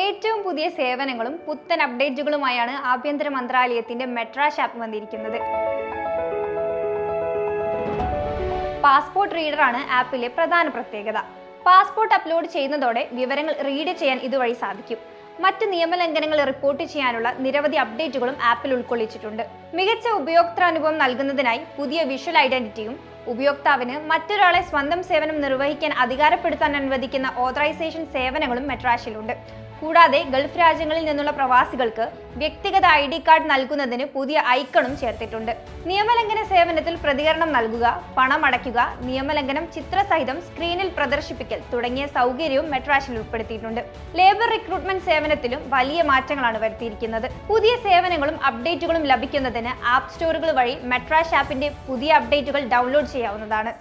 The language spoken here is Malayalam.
ഏറ്റവും പുതിയ സേവനങ്ങളും പുത്തൻ അപ്ഡേറ്റുകളുമായാണ് ആഭ്യന്തര മന്ത്രാലയത്തിന്റെ മെട്രാഷ് ആപ്പ് വന്നിരിക്കുന്നത്. പാസ്പോർട്ട് റീഡറാണ് ആപ്പിലെ പ്രധാന പ്രത്യേകത. പാസ്പോർട്ട് അപ്ലോഡ് ചെയ്യുന്നതോടെ വിവരങ്ങൾ റീഡ് ചെയ്യാൻ ഇതുവഴി സാധിക്കും. മറ്റ് നിയമലംഘനങ്ങൾ റിപ്പോർട്ട് ചെയ്യാനുള്ള നിരവധി അപ്ഡേറ്റുകളും ആപ്പിൽ ഉൾക്കൊള്ളിച്ചിട്ടുണ്ട്. മികച്ച ഉപയോക്തൃനുഭവം നൽകുന്നതിനായി പുതിയ വിഷ്വൽ ഐഡന്റിറ്റിയും ഉപയോക്താവിന് മറ്റൊരാളെ സ്വന്തം സേവനം നിർവഹിക്കാൻ അധികാരപ്പെടുത്താൻ അനുവദിക്കുന്ന ഓതറൈസേഷൻ സേവനങ്ങളും മെട്രാഷിലുണ്ട്. കൂടാതെ ഗൾഫ് രാജ്യങ്ങളിൽ നിന്നുള്ള പ്രവാസികൾക്ക് വ്യക്തിഗത ID കാർഡ് നൽകുന്നതിന് പുതിയ ഐക്കണും ചേർത്തിട്ടുണ്ട്. നിയമലംഘന സേവനത്തിൽ പ്രതികരണം നൽകുക, പണം അടയ്ക്കുക, നിയമലംഘനം ചിത്രസഹിതം സ്ക്രീനിൽ പ്രദർശിപ്പിക്കൽ തുടങ്ങിയ സൗകര്യവും മെട്രാഷിൽ ഉൾപ്പെടുത്തിയിട്ടുണ്ട്. ലേബർ റിക്രൂട്ട്മെന്റ് സേവനത്തിലും വലിയ മാറ്റങ്ങളാണ് വരുത്തിയിരിക്കുന്നത്. പുതിയ സേവനങ്ങളും അപ്ഡേറ്റുകളും ലഭിക്കുന്നതിന് ആപ്പ് സ്റ്റോറുകൾ വഴി മെട്രാഷ് ആപ്പിന്റെ പുതിയ അപ്ഡേറ്റുകൾ ഡൗൺലോഡ് ചെയ്യാവുന്നതാണ്.